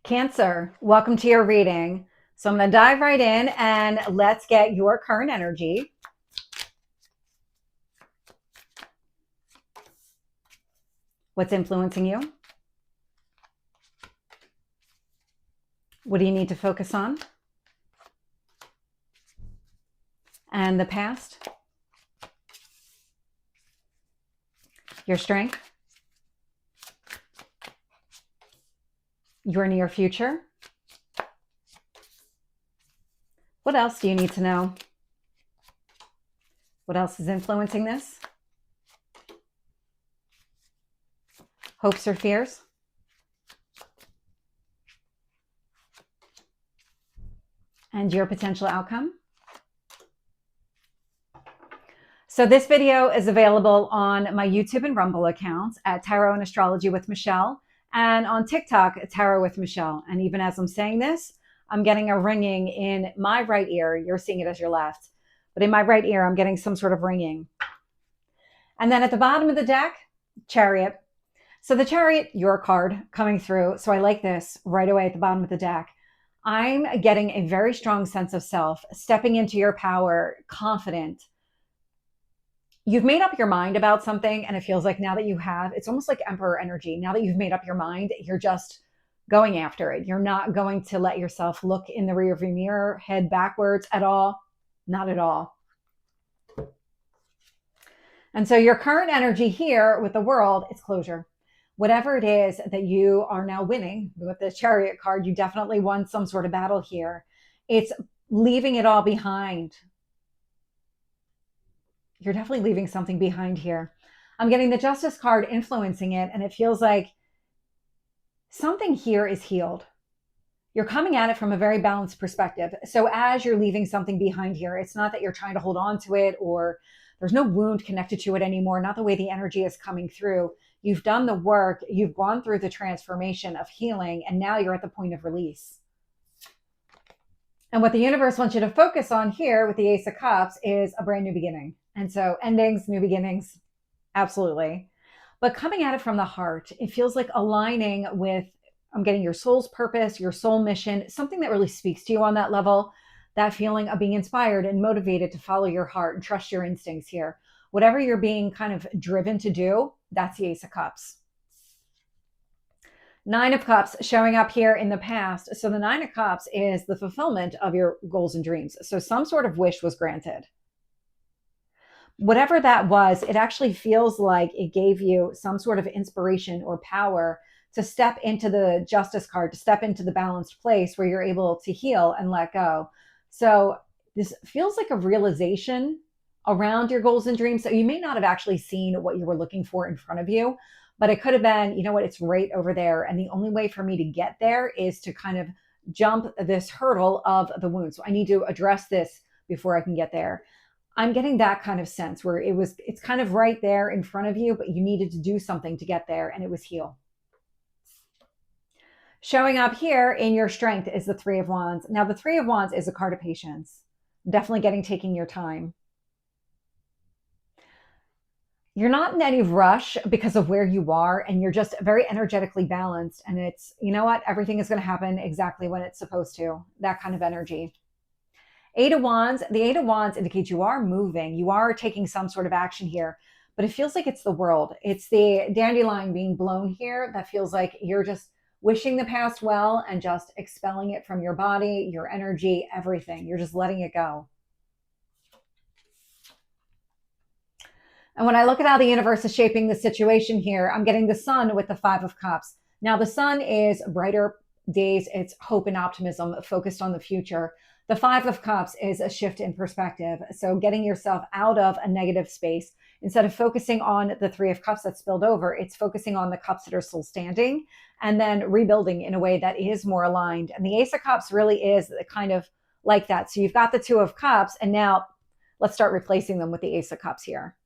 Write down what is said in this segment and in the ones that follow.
Cancer, welcome to your reading. So I'm going to dive right in and let's get your current energy. What's influencing you? What do you need to focus on? And the past? Your strength? Your near future? What else do you need to know? What else is influencing this? Hopes or fears? And your potential outcome? So this video is available on my YouTube and Rumble accounts at Tarot and Astrology with Michelle, and on TikTok, Tarot with Michelle. And even as I'm saying this, I'm getting a ringing in my right ear. You're seeing it as your left. But in my right ear, I'm getting some sort of ringing. And then at the bottom of the deck, Chariot. So the Chariot, your card coming through. So I like this right away at the bottom of the deck. I'm getting a very strong sense of self, stepping into your power, confident. You've made up your mind about something, and it feels like now that you have, it's almost like Emperor energy. Now that you've made up your mind, you're just going after it. You're not going to let yourself look in the rearview mirror, head backwards at all. Not at all. And so your current energy here with the World is closure. Whatever it is that you are now winning with the Chariot card, you definitely won some sort of battle here. It's leaving it all behind. You're definitely leaving something behind here. I'm getting the Justice card influencing it, and it feels like something here is healed. You're coming at it from a very balanced perspective. So as you're leaving something behind here, it's not that you're trying to hold on to it or there's no wound connected to it anymore, not the way the energy is coming through. You've done the work, you've gone through the transformation of healing, and now you're at the point of release. And what the universe wants you to focus on here with the Ace of Cups is a brand new beginning. And so endings, new beginnings, absolutely. But coming at it from the heart, it feels like aligning with, I'm getting your soul's purpose, your soul mission, something that really speaks to you on that level, that feeling of being inspired and motivated to follow your heart and trust your instincts here. Whatever you're being kind of driven to do, that's the Ace of Cups. Nine of Cups showing up here in the past. So the Nine of Cups is the fulfillment of your goals and dreams. So some sort of wish was granted. Whatever that was, it actually feels like it gave you some sort of inspiration or power to step into the Justice card, to step into the balanced place where you're able to heal and let go. So this feels like a realization around your goals and dreams. So you may not have actually seen what you were looking for in front of you, but it could have been, you know what, it's right over there. And the only way for me to get there is to kind of jump this hurdle of the wound. So I need to address this before I can get there. I'm getting that kind of sense where it's kind of right there in front of you, but you needed to do something to get there, and it was heal. Showing up here in your strength is the Three of Wands. Now, the Three of Wands is a card of patience. Definitely taking your time. You're not in any rush because of where you are, and you're just very energetically balanced. And it's, you know what, everything is going to happen exactly when it's supposed to, that kind of energy. Eight of Wands, the Eight of Wands indicates you are moving, you are taking some sort of action here, but it feels like it's the world. It's the dandelion being blown here that feels like you're just wishing the past well and just expelling it from your body, your energy, everything. You're just letting it go. And when I look at how the universe is shaping the situation here, I'm getting the Sun with the Five of Cups. Now, the Sun is brighter days. It's hope and optimism focused on the future. The Five of Cups is a shift in perspective. So getting yourself out of a negative space, instead of focusing on the Three of Cups that spilled over, it's focusing on the cups that are still standing and then rebuilding in a way that is more aligned. And the Ace of Cups really is kind of like that. So you've got the Two of Cups, and now let's start replacing them with the Ace of Cups here.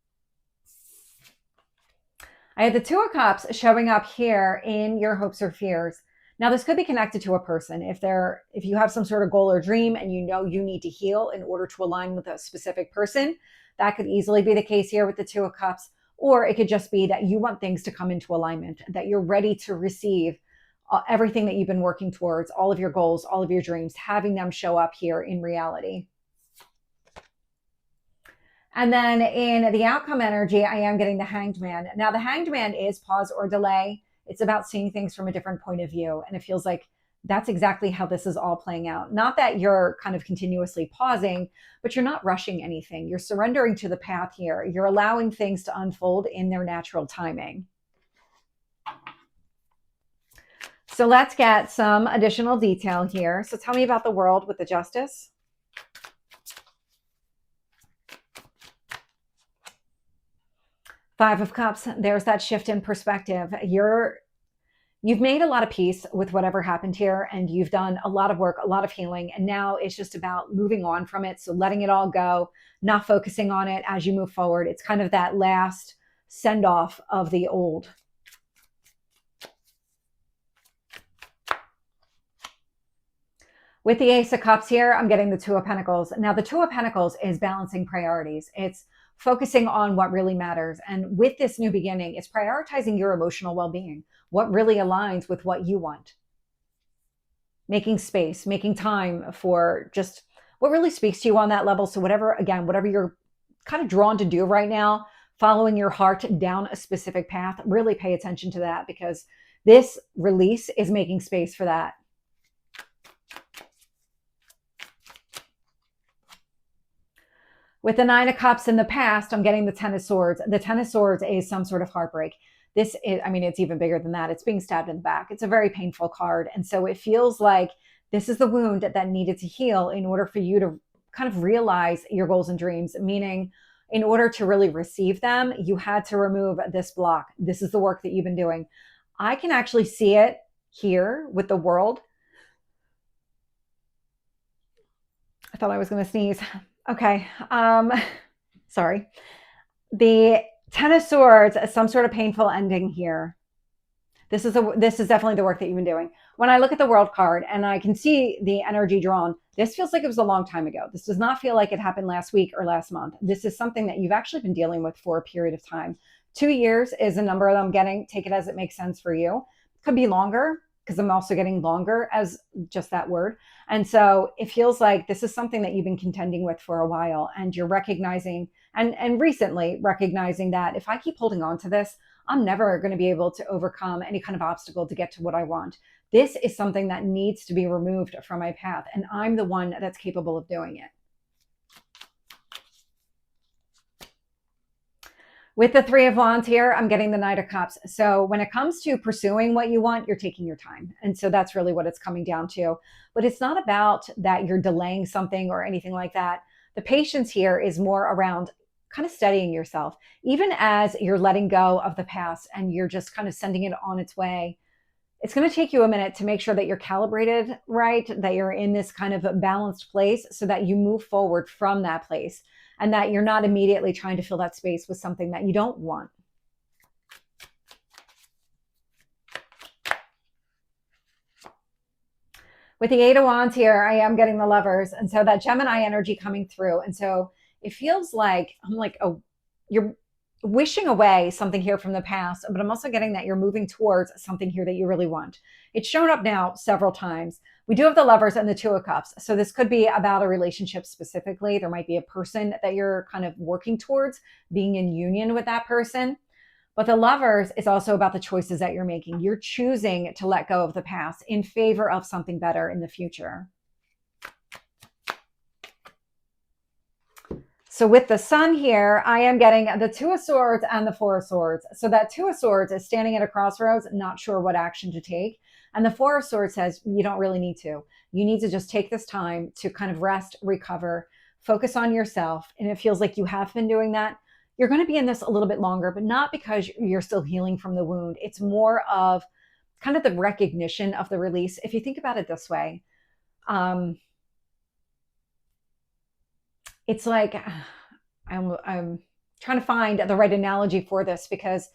I had the Two of Cups showing up here in your hopes or fears. Now, this could be connected to a person. If you have some sort of goal or dream and you know you need to heal in order to align with a specific person, that could easily be the case here with the Two of Cups. Or it could just be that you want things to come into alignment, that you're ready to receive everything that you've been working towards, all of your goals, all of your dreams, having them show up here in reality. And then in the outcome energy, I am getting the Hanged Man. Now, the Hanged Man is pause or delay. It's about seeing things from a different point of view. And it feels like that's exactly how this is all playing out. Not that you're kind of continuously pausing, but you're not rushing anything. You're surrendering to the path here. You're allowing things to unfold in their natural timing. So let's get some additional detail here. So tell me about the World with the Justice. Five of Cups. There's that shift in perspective. You've made a lot of peace with whatever happened here, and you've done a lot of work, a lot of healing, and now it's just about moving on from it. So letting it all go, not focusing on it as you move forward. It's kind of that last send off of the old. With the Ace of Cups here, I'm getting the Two of Pentacles. Now, the Two of Pentacles is balancing priorities. It's focusing on what really matters. And with this new beginning, it's prioritizing your emotional well-being, what really aligns with what you want. Making space, making time for just what really speaks to you on that level. So whatever you're kind of drawn to do right now, following your heart down a specific path, really pay attention to that, because this release is making space for that. With the Nine of Cups in the past, I'm getting the Ten of Swords. The Ten of Swords is some sort of heartbreak. This is, it's even bigger than that. It's being stabbed in the back. It's a very painful card. And so it feels like this is the wound that needed to heal in order for you to kind of realize your goals and dreams, meaning in order to really receive them, you had to remove this block. This is the work that you've been doing. I can actually see it here with the World. I thought I was going to sneeze. Okay. Sorry. The Ten of Swords, some sort of painful ending here. This is definitely the work that you've been doing. When I look at the World card and I can see the energy drawn, this feels like it was a long time ago. This does not feel like it happened last week or last month. This is something that you've actually been dealing with for a period of time. 2 years is a number that I'm getting. Take it as it makes sense for you. Could be longer, because I'm also getting longer as just that word. And so it feels like this is something that you've been contending with for a while, and you're recognizing and recently recognizing that if I keep holding on to this, I'm never going to be able to overcome any kind of obstacle to get to what I want. This is something that needs to be removed from my path, and I'm the one that's capable of doing it. With the Three of Wands here, I'm getting the Knight of Cups. So when it comes to pursuing what you want, you're taking your time. And so that's really what it's coming down to. But it's not about that you're delaying something or anything like that. The patience here is more around kind of studying yourself. Even as you're letting go of the past and you're just kind of sending it on its way, it's going to take you a minute to make sure that you're calibrated right, that you're in this kind of balanced place so that you move forward from that place, and that you're not immediately trying to fill that space with something that you don't want. With the Eight of Wands here, I am getting the Lovers. And so that Gemini energy coming through. And so it feels like, you're wishing away something here from the past, but I'm also getting that you're moving towards something here that you really want. It's shown up now several times. We do have the Lovers and the Two of Cups. So this could be about a relationship specifically. There might be a person that you're kind of working towards, being in union with that person. But the Lovers is also about the choices that you're making. You're choosing to let go of the past in favor of something better in the future. So with the Sun here, I am getting the Two of Swords and the Four of Swords. So that Two of Swords is standing at a crossroads, not sure what action to take. And the Four of Swords says you don't really need to. You need to just take this time to kind of rest, recover, focus on yourself. And it feels like you have been doing that. You're going to be in this a little bit longer, but not because you're still healing from the wound. It's more of kind of the recognition of the release. If you think about it this way, it's like, I'm trying to find the right analogy for this, because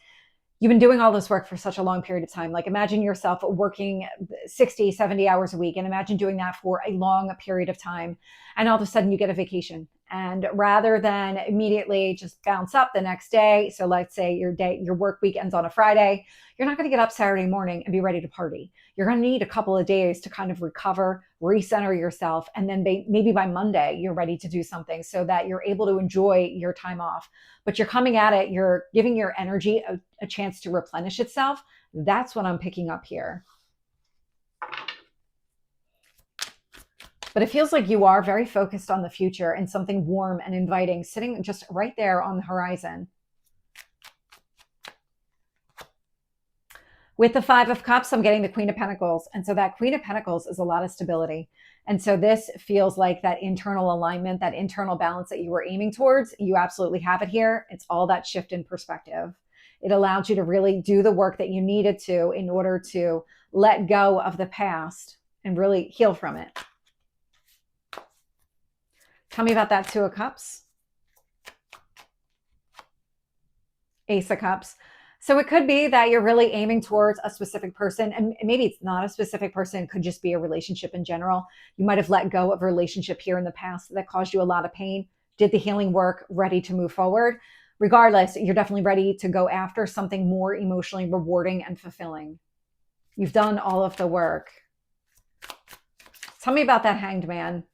you've been doing all this work for such a long period of time. Like, imagine yourself working 60, 70 hours a week, and imagine doing that for a long period of time. And all of a sudden you get a vacation And rather than immediately just bounce up the next day, so let's say your work week ends on a Friday, you're not going to get up Saturday morning and be ready to party. You're going to need a couple of days to kind of recover, recenter yourself, and then maybe by Monday you're ready to do something so that you're able to enjoy your time off. But you're coming at it, you're giving your energy a chance to replenish itself. That's what I'm picking up here. But it feels like you are very focused on the future and something warm and inviting sitting just right there on the horizon. With the Five of Cups, I'm getting the Queen of Pentacles. And so that Queen of Pentacles is a lot of stability. And so this feels like that internal alignment, that internal balance that you were aiming towards. You absolutely have it here. It's all that shift in perspective. It allowed you to really do the work that you needed to in order to let go of the past and really heal from it. Tell me about that Two of Cups. Ace of Cups. So it could be that you're really aiming towards a specific person, and maybe it's not a specific person. It could just be a relationship in general. You might have let go of a relationship here in the past that caused you a lot of pain, did the healing work, ready to move forward. Regardless, you're definitely ready to go after something more emotionally rewarding and fulfilling. You've done all of the work. Tell me about that Hanged Man.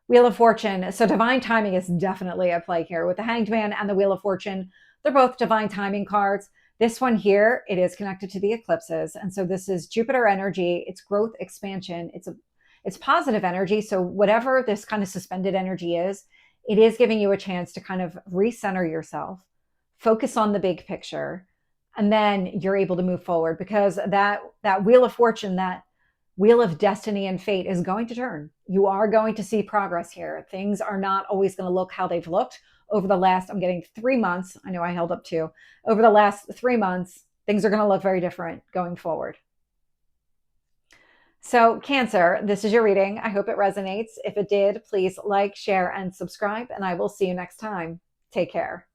Wheel of Fortune. So divine timing is definitely at play here with the Hanged Man and the Wheel of Fortune. They're both divine timing cards. This one here, it is connected to the eclipses. And so this is Jupiter energy. It's growth, expansion. It's positive energy. So whatever this kind of suspended energy is, it is giving you a chance to kind of recenter yourself, focus on the big picture, and then you're able to move forward because that Wheel of Fortune, that Wheel of destiny and fate is going to turn. You are going to see progress here. Things are not always going to look how they've looked over the last, I'm getting 3 months. I know I held up 2. Over the last 3 months, things are going to look very different going forward. So Cancer, this is your reading. I hope it resonates. If it did, please like, share, and subscribe, and I will see you next time. Take care.